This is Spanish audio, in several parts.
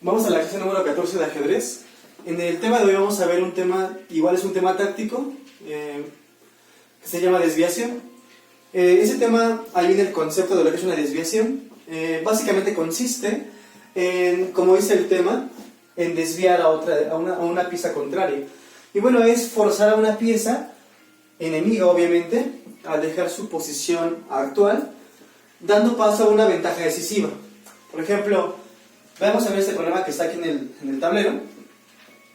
Vamos a la clase número 14 de ajedrez. En el tema de hoy vamos a ver un tema, igual es un tema táctico, que se llama desviación. Ese tema, ahí viene el concepto de lo que es una desviación. Básicamente consiste en, como dice el tema, en desviar a una pieza contraria. Y bueno, es forzar a una pieza enemiga, obviamente, a dejar su posición actual, dando paso a una ventaja decisiva. Por ejemplo, vamos a ver este problema que está aquí en el tablero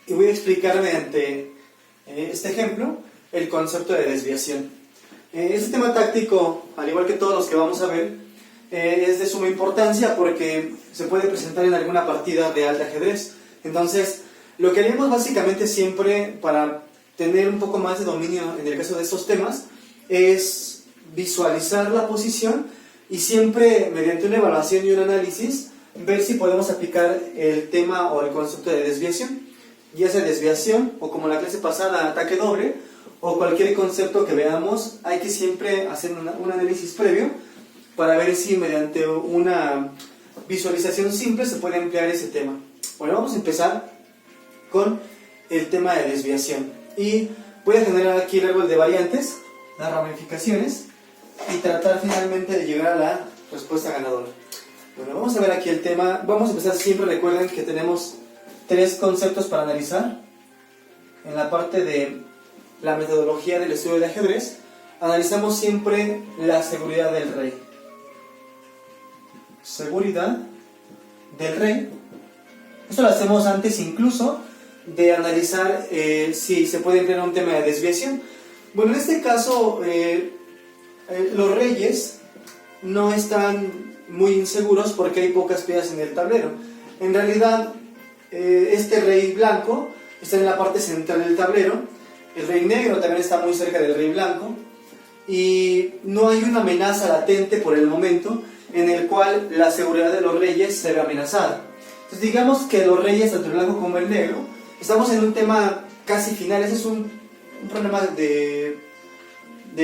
y voy a explicar mediante este ejemplo el concepto de desviación. Este tema táctico, al igual que todos los que vamos a ver, es de suma importancia porque se puede presentar en alguna partida real de ajedrez. Entonces, lo que haremos básicamente siempre para tener un poco más de dominio en el caso de estos temas es visualizar la posición y siempre mediante una evaluación y un análisis ver si podemos aplicar el tema o el concepto de desviación, ya sea desviación o como la clase pasada ataque doble o cualquier concepto que veamos. Hay que siempre hacer un análisis previo para ver si mediante una visualización simple se puede emplear ese tema. Bueno, vamos a empezar con el tema de desviación y voy a generar aquí el árbol de variantes, las ramificaciones y tratar finalmente de llegar a la respuesta ganadora. Bueno, vamos a ver aquí el tema. Vamos a empezar siempre, recuerden que tenemos tres conceptos para analizar. En la parte de la metodología del estudio de ajedrez, analizamos siempre la seguridad del rey. Seguridad del rey. Esto lo hacemos antes incluso de analizar si se puede emplear un tema de desviación. Bueno, en este caso, los reyes no están muy inseguros porque hay pocas piezas en el tablero. En realidad, este rey blanco está en la parte central del tablero, el rey negro también está muy cerca del rey blanco y no hay una amenaza latente por el momento en el cual la seguridad de los reyes se ve amenazada. Entonces digamos que los reyes, tanto el blanco como el negro, estamos en un tema casi final. Ese es un problema de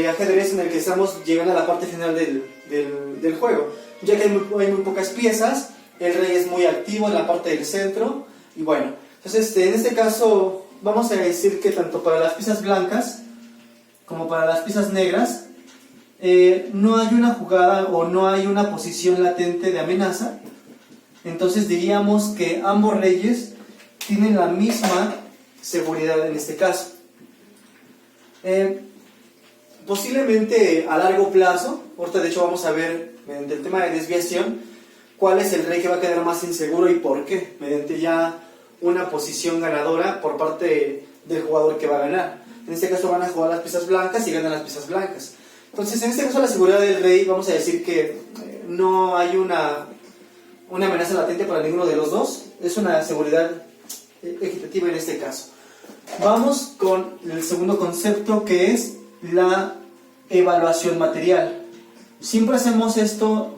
ajedrez en el que estamos llegando a la parte final del juego, ya que hay muy pocas piezas. El rey es muy activo en la parte del centro y bueno, entonces en este caso vamos a decir que tanto para las piezas blancas como para las piezas negras no hay una jugada o no hay una posición latente de amenaza. Entonces diríamos que ambos reyes tienen la misma seguridad en este caso. Posiblemente a largo plazo, ahorita de hecho vamos a ver mediante el tema de desviación cuál es el rey que va a quedar más inseguro y por qué, mediante ya una posición ganadora por parte del jugador que va a ganar. En este caso van a jugar las piezas blancas y ganan las piezas blancas. Entonces en este caso la seguridad del rey, vamos a decir que no hay una amenaza latente para ninguno de los dos, es una seguridad equitativa en este caso. Vamos con el segundo concepto, que es la evaluación material. Siempre hacemos esto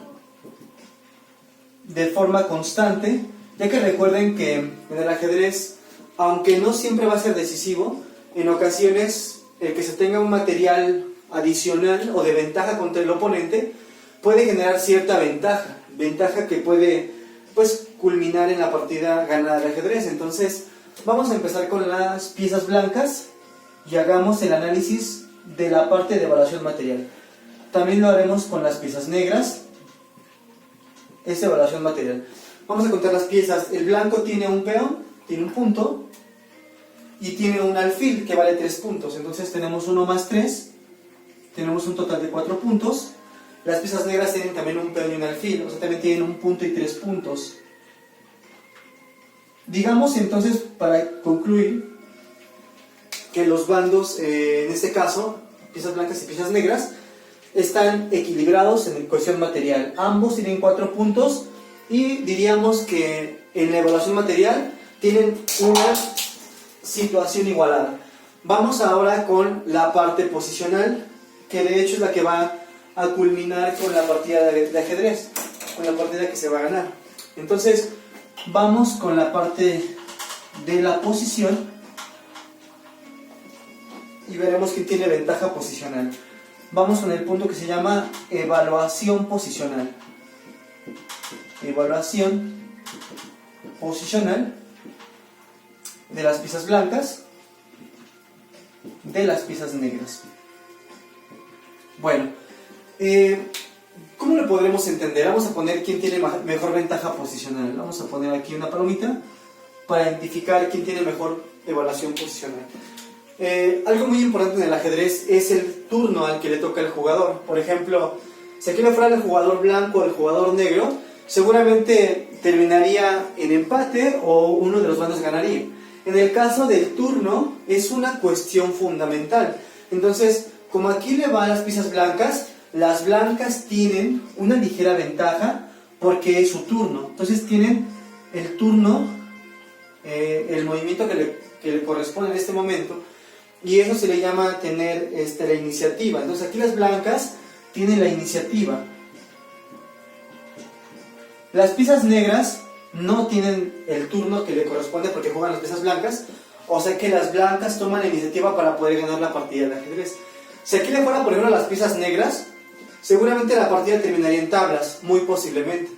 de forma constante, ya que recuerden que en el ajedrez, aunque no siempre va a ser decisivo, en ocasiones el que se tenga un material adicional o de ventaja contra el oponente puede generar cierta ventaja que puede culminar en la partida ganada de ajedrez. Entonces vamos a empezar con las piezas blancas y hagamos el análisis de la parte de evaluación material. También lo haremos con las piezas negras, esta evaluación material. Vamos a contar las piezas. El blanco tiene un peón, tiene un punto y tiene un alfil que vale 3 puntos. Entonces tenemos 1 más 3, tenemos un total de 4 puntos. Las piezas negras tienen también un peón y un alfil, o sea, también tienen un punto y 3 puntos. Digamos entonces, para concluir, que los bandos, en este caso, piezas blancas y piezas negras, están equilibrados en cuestión material. Ambos tienen 4 puntos y diríamos que en la evaluación material tienen una situación igualada. Vamos ahora con la parte posicional, que de hecho es la que va a culminar con la partida de ajedrez, con la partida que se va a ganar. Entonces vamos con la parte de la posición y veremos quién tiene ventaja posicional. Vamos con el punto que se llama evaluación posicional. Evaluación posicional de las piezas blancas de las piezas negras. Bueno, ¿cómo lo podremos entender? Vamos a poner quién tiene mejor ventaja posicional. Vamos a poner aquí una palomita para identificar quién tiene mejor evaluación posicional. Algo muy importante en el ajedrez es el turno al que le toca al jugador. Por ejemplo, si aquí le fuera el jugador blanco o el jugador negro, seguramente terminaría en empate o uno de los bandos ganaría. En el caso del turno es una cuestión fundamental. Entonces, como aquí le va a las piezas blancas, las blancas tienen una ligera ventaja porque es su turno. Entonces tienen el turno, el movimiento que le corresponde en este momento, y eso se le llama tener la iniciativa. Entonces aquí las blancas tienen la iniciativa. Las piezas negras no tienen el turno que le corresponde porque juegan las piezas blancas, o sea que las blancas toman la iniciativa para poder ganar la partida de ajedrez. Si aquí le fuera por ejemplo a las piezas negras, seguramente la partida terminaría en tablas, muy posiblemente.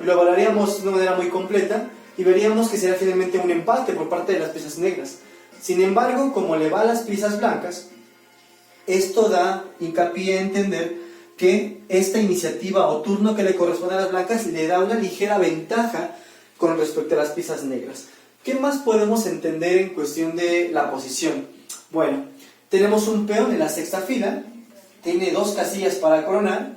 Lo evaluaríamos de una manera muy completa y veríamos que será finalmente un empate por parte de las piezas negras. Sin embargo, como le va a las piezas blancas, esto da hincapié a entender que esta iniciativa o turno que le corresponde a las blancas le da una ligera ventaja con respecto a las piezas negras. ¿Qué más podemos entender en cuestión de la posición? Bueno, tenemos un peón en la sexta fila, tiene 2 casillas para coronar,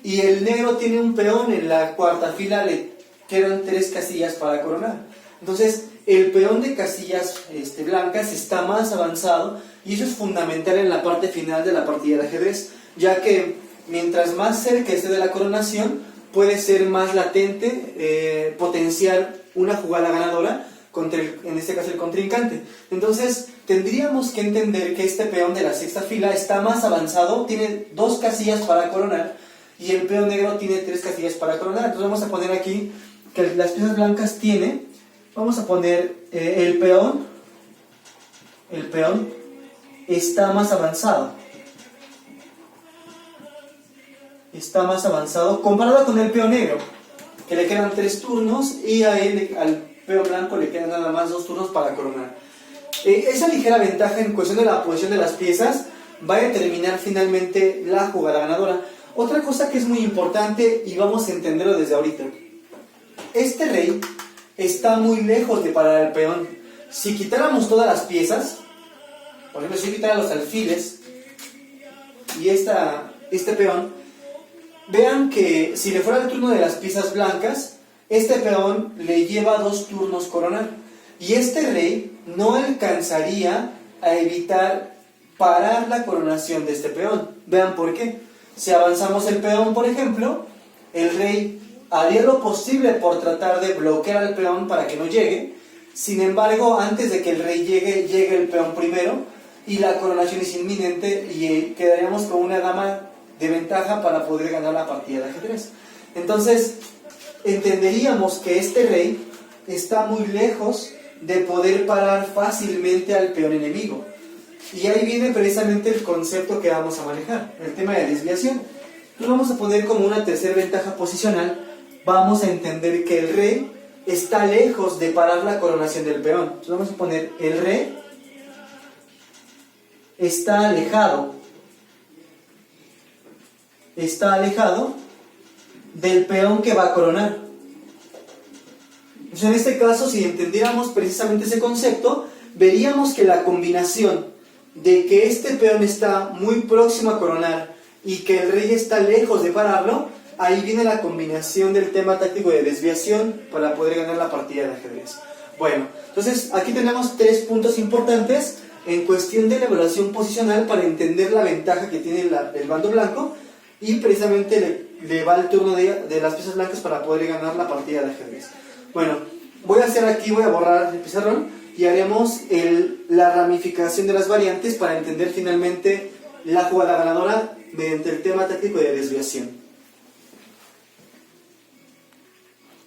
y el negro tiene un peón en la cuarta fila, le quedan 3 casillas para coronar. Entonces, el peón de casillas blancas está más avanzado, y eso es fundamental en la parte final de la partida de ajedrez, ya que mientras más cerca esté de la coronación, puede ser más latente, potenciar una jugada ganadora contra en este caso el contrincante. Entonces tendríamos que entender que este peón de la sexta fila está más avanzado, tiene 2 casillas para coronar, y el peón negro tiene 3 casillas para coronar. Entonces vamos a poner aquí que las piezas blancas vamos a poner el peón está más avanzado. Está más avanzado comparado con el peón negro, que le quedan 3 turnos, y a él, al peón blanco, le quedan nada más 2 turnos para coronar. Esa ligera ventaja en cuestión de la posición de las piezas va a determinar finalmente la jugada ganadora. Otra cosa que es muy importante, y vamos a entenderlo desde ahorita: este rey está muy lejos de parar al peón. Si quitáramos todas las piezas, por ejemplo, si yo quitara los alfiles y este peón, vean que si le fuera el turno de las piezas blancas, este peón le lleva 2 turnos coronar, y este rey no alcanzaría a evitar parar la coronación de este peón. Vean por qué. Si avanzamos el peón, por ejemplo, el rey haría lo posible por tratar de bloquear al peón para que no llegue. Sin embargo, antes de que el rey llegue el peón primero, y la coronación es inminente, y quedaríamos con una dama de ventaja para poder ganar la partida de ajedrez. Entonces entenderíamos que este rey está muy lejos de poder parar fácilmente al peón enemigo, y ahí viene precisamente el concepto que vamos a manejar, el tema de desviación. Entonces vamos a poner como una tercera ventaja posicional, vamos a entender que el rey está lejos de parar la coronación del peón. Entonces vamos a poner el rey está alejado del peón que va a coronar. Entonces en este caso, si entendiéramos precisamente ese concepto, veríamos que la combinación de que este peón está muy próximo a coronar y que el rey está lejos de pararlo, ahí viene la combinación del tema táctico de desviación para poder ganar la partida de ajedrez. Bueno, entonces aquí tenemos 3 puntos importantes en cuestión de la evaluación posicional para entender la ventaja que tiene el bando blanco, y precisamente le va el turno de las piezas blancas para poder ganar la partida de ajedrez. Bueno, voy a borrar el pizarrón y haremos la ramificación de las variantes para entender finalmente la jugada ganadora mediante el tema táctico de desviación.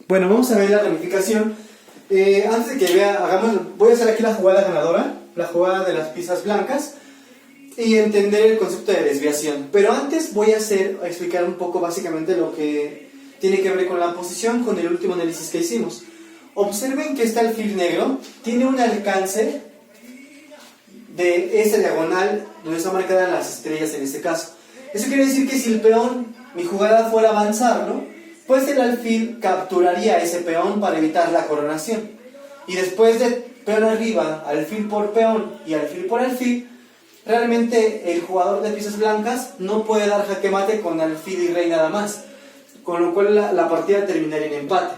Bueno, vamos a ver la ramificación. Antes de que voy a hacer aquí la jugada ganadora, la jugada de las piezas blancas, y entender el concepto de desviación. Pero antes voy a explicar un poco básicamente lo que tiene que ver con la posición, con el último análisis que hicimos. Observen que este alfil negro tiene un alcance de esta diagonal donde están marcadas las estrellas en este caso. Eso quiere decir que si el peón, mi jugada fuera avanzarlo, pues el alfil capturaría ese peón para evitar la coronación. Y después de peón arriba, alfil por peón y alfil por alfil, realmente el jugador de piezas blancas no puede dar jaque mate con alfil y rey nada más, con lo cual la partida terminaría en empate.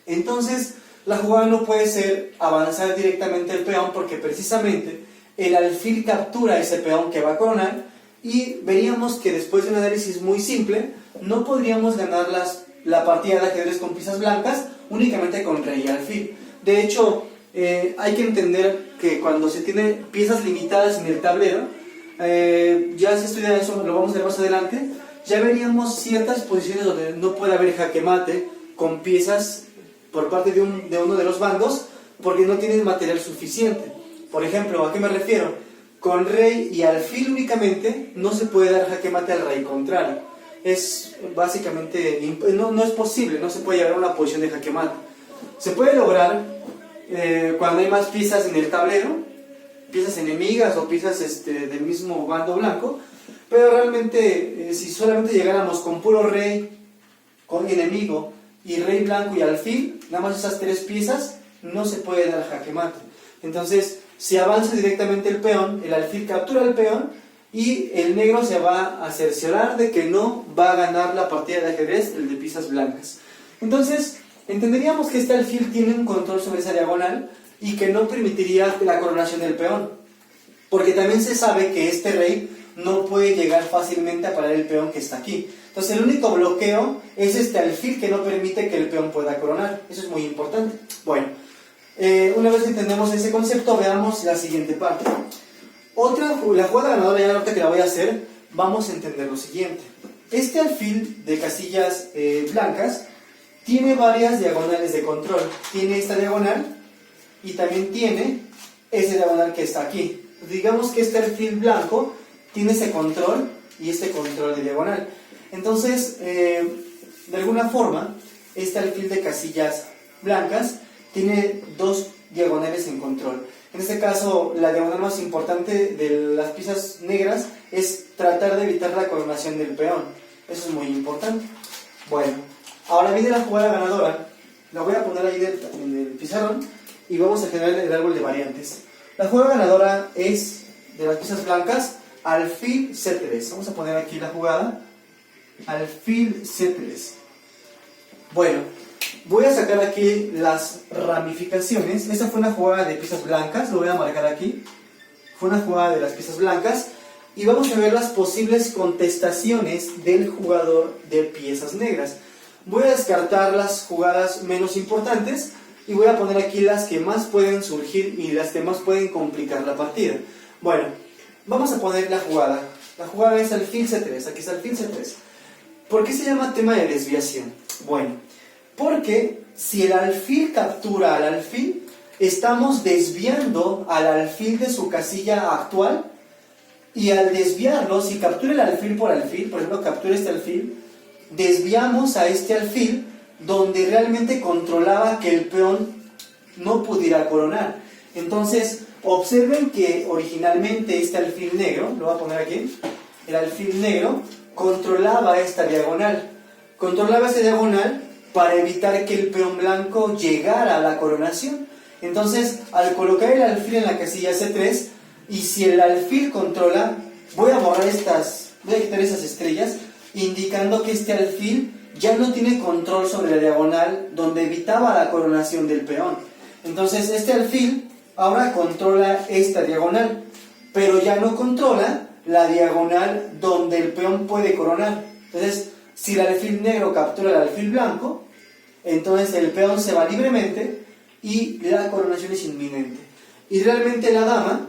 Entonces, la jugada no puede ser avanzar directamente el peón porque precisamente el alfil captura ese peón que va a coronar y veríamos que después de un análisis muy simple no podríamos ganar la partida de ajedrez con piezas blancas únicamente con rey y alfil. De hecho, hay que entender que cuando se tiene piezas limitadas en el tablero, ya se estudia eso, lo vamos a ver más adelante, ya veríamos ciertas posiciones donde no puede haber jaque mate con piezas por parte de uno de los bandos porque no tienen material suficiente. Por ejemplo, ¿a qué me refiero? Con rey y alfil únicamente no se puede dar jaque mate al rey contrario. Es básicamente, no es posible, no se puede llegar a una posición de jaque mate. Se puede lograr cuando hay más piezas en el tablero, piezas enemigas o piezas del mismo bando blanco, pero realmente si solamente llegáramos con puro rey, con enemigo y rey blanco y alfil, nada más esas tres piezas, no se puede dar jaque mate. Entonces, si avanza directamente el peón, el alfil captura el peón y el negro se va a cerciorar de que no va a ganar la partida de ajedrez, el de piezas blancas. Entonces, entenderíamos que este alfil tiene un control sobre esa diagonal y que no permitiría la coronación del peón, porque también se sabe que este rey no puede llegar fácilmente a parar el peón que está aquí. Entonces el único bloqueo es este alfil que no permite que el peón pueda coronar. Eso es muy importante. Bueno, una vez que entendemos ese concepto, veamos la siguiente parte. La jugada ganadora, ya ahorita que la voy a hacer, vamos a entender lo siguiente. Este alfil de casillas blancas tiene varias diagonales de control. Tiene esta diagonal y también tiene esa diagonal que está aquí. Digamos que este alfil blanco tiene ese control y este control de diagonal. Entonces, de alguna forma, este alfil de casillas blancas tiene dos diagonales en control. En este caso, la diagonal más importante de las piezas negras es tratar de evitar la coronación del peón. Eso es muy importante. Bueno, ahora viene la jugada ganadora. La voy a poner ahí en el pizarrón y vamos a generar el árbol de variantes. La jugada ganadora es de las piezas blancas, alfil C3. Vamos a poner aquí la jugada, alfil C3. Bueno, voy a sacar aquí las ramificaciones. Esta fue una jugada de piezas blancas, lo voy a marcar aquí. Fue una jugada de las piezas blancas y vamos a ver las posibles contestaciones del jugador de piezas negras. Voy a descartar las jugadas menos importantes y voy a poner aquí las que más pueden surgir y las que más pueden complicar la partida. Bueno, vamos a poner la jugada. La jugada es alfil C3, aquí está alfil C3. ¿Por qué se llama tema de desviación? Bueno, porque si el alfil captura al alfil, estamos desviando al alfil de su casilla actual y al desviarlo, si captura el alfil, por ejemplo, captura este alfil, desviamos a este alfil donde realmente controlaba que el peón no pudiera coronar. Entonces, observen que originalmente este alfil negro, lo voy a poner aquí, el alfil negro controlaba esta diagonal. Controlaba esta diagonal para evitar que el peón blanco llegara a la coronación. Entonces, al colocar el alfil en la casilla C3, y si el alfil controla, voy a quitar esas estrellas, indicando que este alfil ya no tiene control sobre la diagonal donde evitaba la coronación del peón. Entonces este alfil ahora controla esta diagonal, pero ya no controla la diagonal donde el peón puede coronar. Entonces, si el alfil negro captura el alfil blanco, entonces el peón se va libremente y la coronación es inminente. Y realmente la dama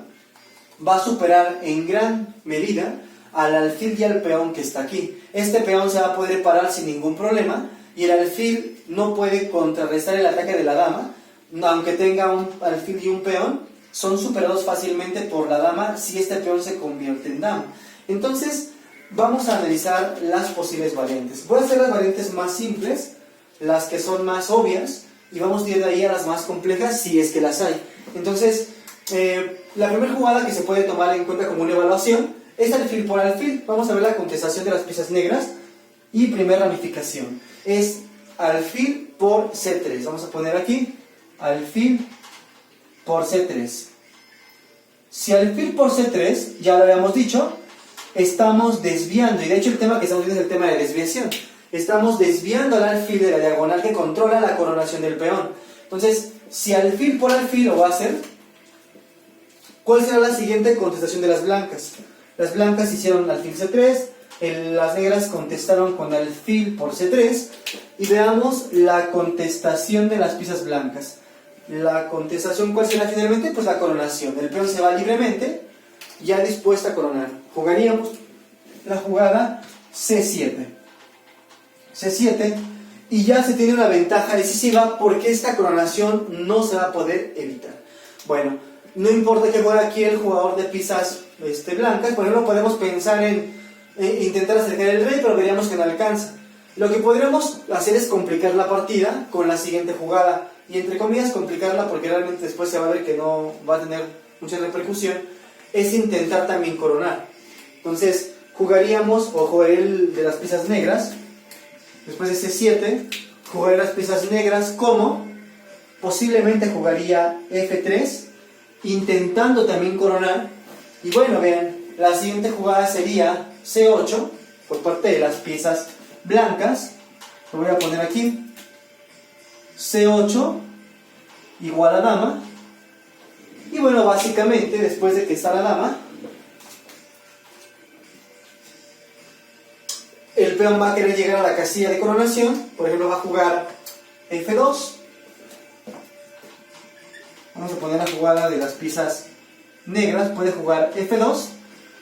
va a superar en gran medida al alfil y al peón que está aquí. Este peón se va a poder parar sin ningún problema y el alfil no puede contrarrestar el ataque de la dama, aunque tenga un alfil y un peón, son superados fácilmente por la dama si este peón se convierte en dama. Entonces, vamos a analizar las posibles variantes. Voy a hacer las variantes más simples, las que son más obvias, y vamos a ir de ahí a las más complejas si es que las hay. Entonces, la primera jugada que se puede tomar en cuenta como una evaluación es alfil por alfil. Vamos a ver la contestación de las piezas negras y primera ramificación. Es alfil por C3. Vamos a poner aquí alfil por C3. Si alfil por C3, ya lo habíamos dicho, estamos desviando, y de hecho el tema que estamos viendo es el tema de desviación. Estamos desviando al alfil de la diagonal que controla la coronación del peón. Entonces, si alfil por alfil lo va a hacer, ¿cuál será la siguiente contestación de las blancas? Las blancas hicieron alfil C3, las negras contestaron con alfil por C3, y veamos la contestación de las piezas blancas. La contestación, ¿cuál será finalmente? Pues la coronación. El peón se va libremente, ya dispuesta a coronar. Jugaríamos la jugada C7. C7, y ya se tiene una ventaja decisiva porque esta coronación no se va a poder evitar. Bueno, no importa que juegue aquí el jugador de piezas blancas, por ejemplo, podemos pensar en intentar acercar el rey, pero veríamos que no alcanza. Lo que podríamos hacer es complicar la partida con la siguiente jugada, y entre comillas complicarla porque realmente después se va a ver que no va a tener mucha repercusión, es intentar también coronar. Entonces jugaríamos, o jugaré el de las piezas negras, después de C7, jugaré las piezas negras como, posiblemente jugaría F3, intentando también coronar, y bueno, vean, la siguiente jugada sería C8, por parte de las piezas blancas. Lo voy a poner aquí, C8 igual a dama, y bueno, básicamente después de que está la dama, el peón va a querer llegar a la casilla de coronación. Por ejemplo, va a jugar F2. Vamos a poner la jugada de las piezas negras. Puede jugar F2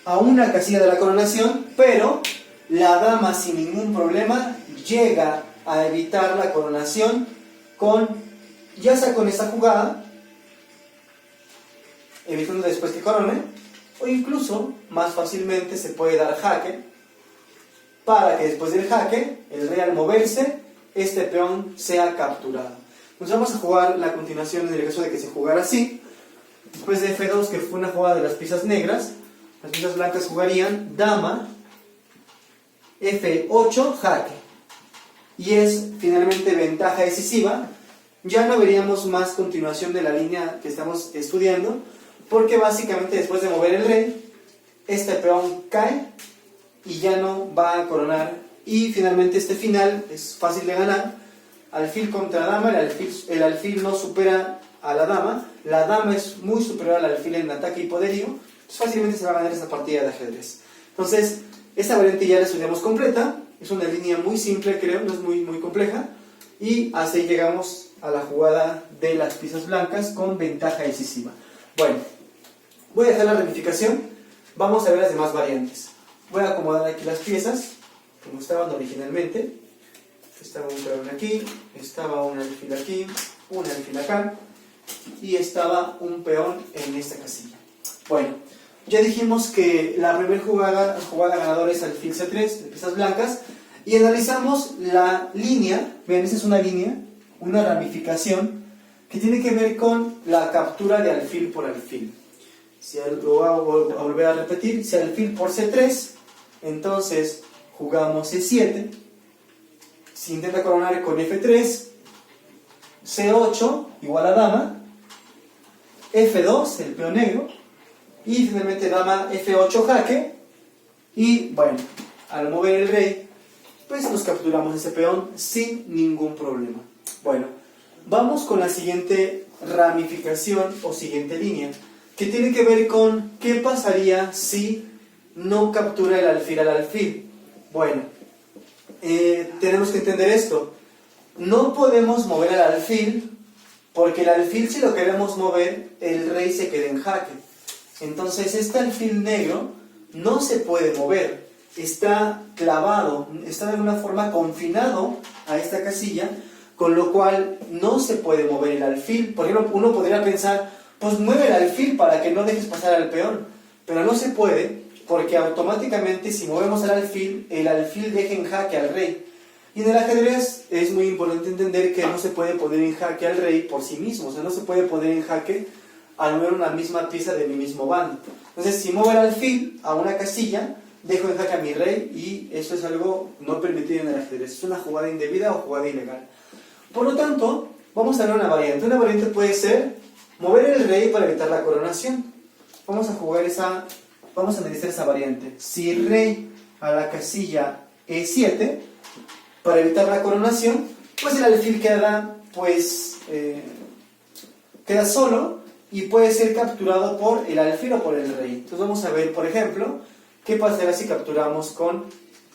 a una casilla de la coronación, pero la dama sin ningún problema llega a evitar la coronación ya sea con esta jugada, evitando después que corone, o incluso más fácilmente se puede dar jaque, para que después del jaque, el rey al moverse, este peón sea capturado. Entonces vamos a jugar la continuación en el caso de que se jugara así. Después de F2, que fue una jugada de las piezas negras, las piezas blancas jugarían dama, F8, jaque. Y es finalmente ventaja decisiva. Ya no veríamos más continuación de la línea que estamos estudiando, porque básicamente después de mover el rey, este peón cae y ya no va a coronar, y finalmente este final es fácil de ganar. Alfil contra dama, el alfil no supera a la dama es muy superior al alfil en ataque y poderío, entonces fácilmente se va a ganar esta partida de ajedrez. Entonces, esta variante ya la estudiamos completa, es una línea muy simple, creo, no es muy compleja, y así llegamos a la jugada de las piezas blancas con ventaja decisiva. Bueno, voy a dejar la ramificación, vamos a ver las demás variantes. Voy a acomodar aquí las piezas como estaban originalmente. Estaba un peón aquí, estaba un alfil aquí, un alfil acá, y estaba un peón en esta casilla. Bueno, ya dijimos que la primera jugada ganadora es alfil C3 de piezas blancas, y analizamos la línea. Vean, esta es una línea, una ramificación que tiene que ver con la captura de alfil por alfil. Si lo voy a volver a repetir, si alfil por C3, entonces jugamos C7, si intenta coronar con F3, C8 igual a dama, F2 el peón negro, y finalmente dama F8 jaque, y bueno, al mover el rey, pues nos capturamos ese peón sin ningún problema. Bueno, vamos con la siguiente ramificación o siguiente línea, que tiene que ver con qué pasaría si no captura el alfil al alfil. Bueno, tenemos que entender esto. No podemos mover al alfil, porque el alfil, si lo queremos mover, el rey se queda en jaque. Entonces este alfil negro no se puede mover, está clavado, está de alguna forma confinado a esta casilla, con lo cual no se puede mover el alfil. Por ejemplo, uno podría pensar, pues mueve el alfil para que no dejes pasar al peón, pero no se puede, porque automáticamente si movemos el alfil deja en jaque al rey. Y en el ajedrez es muy importante entender que no se puede poner en jaque al rey por sí mismo, o sea, no se puede poner en jaque al mover una misma pieza de mi mismo bando. Entonces, si muevo el alfil a una casilla, dejo en jaque a mi rey y eso es algo no permitido en el ajedrez. Es una jugada indebida o jugada ilegal. Por lo tanto, vamos a ver una variante. Una variante puede ser mover el rey para evitar la coronación. Vamos a analizar esa variante. Si rey a la casilla E7, para evitar la coronación, pues el alfil queda, queda solo y puede ser capturado por el alfil o por el rey. Entonces vamos a ver, por ejemplo, qué pasará si capturamos con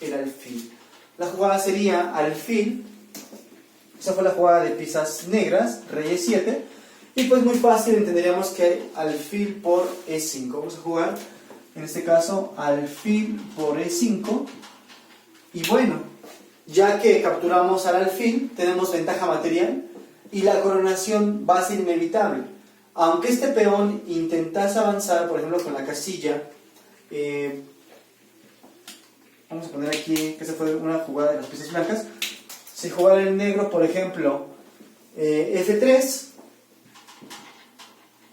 el alfil. La jugada sería alfil, esa fue la jugada de piezas negras, rey E7, y pues muy fácil entenderíamos que alfil por E5. Vamos a jugar, en este caso, alfil por E5, y bueno, ya que capturamos al alfil, tenemos ventaja material y la coronación va a ser inevitable. Aunque este peón intentase avanzar, por ejemplo, con la casilla, vamos a poner aquí que esa fue una jugada de las piezas blancas. Si jugara el negro, por ejemplo, F3,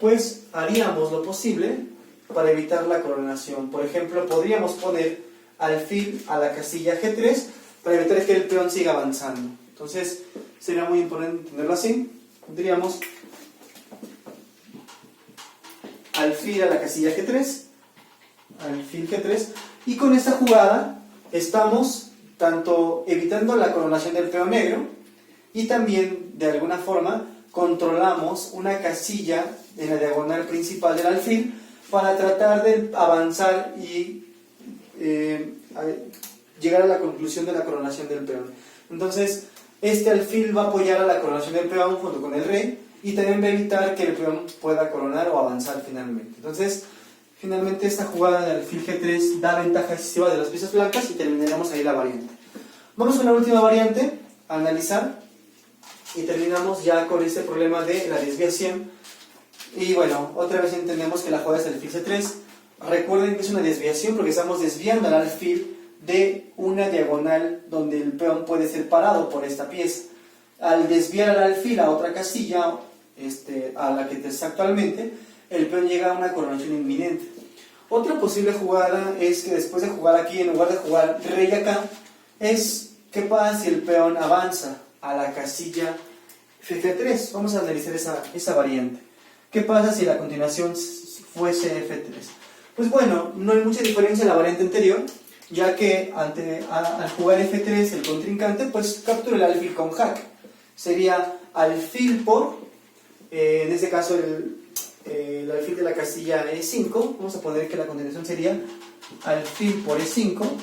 pues haríamos lo posible para evitar la coronación. Por ejemplo, podríamos poner alfil a la casilla G3 para evitar que el peón siga avanzando. Entonces, sería muy importante entenderlo así. Diríamos alfil a la casilla G3, alfil G3, y con esta jugada estamos tanto evitando la coronación del peón negro y también, de alguna forma, controlamos una casilla en la diagonal principal del alfil para tratar de avanzar y llegar a la conclusión de la coronación del peón. Entonces, este alfil va a apoyar a la coronación del peón junto con el rey y también va a evitar que el peón pueda coronar o avanzar finalmente. Entonces, finalmente esta jugada de alfil G3 da ventaja decisiva de las piezas blancas y terminaremos ahí la variante. Vamos con la última variante, a analizar, y terminamos ya con este problema de la desviación. Y bueno, otra vez entendemos que la jugada es alfil C3. Recuerden que es una desviación porque estamos desviando al alfil de una diagonal donde el peón puede ser parado por esta pieza. Al desviar al alfil a otra casilla, a la que está actualmente, el peón llega a una coronación inminente. Otra posible jugada es que después de jugar aquí, en lugar de jugar rey acá, es ¿qué pasa si el peón avanza a la casilla F3? Vamos a analizar esa variante. ¿Qué pasa si la continuación fuese F3? Pues bueno, no hay mucha diferencia en la variante anterior, ya que al jugar F3 el contrincante pues captura el alfil con jaque. Sería alfil por, en este caso el alfil de la casilla E5, vamos a poner que la continuación sería alfil por E5,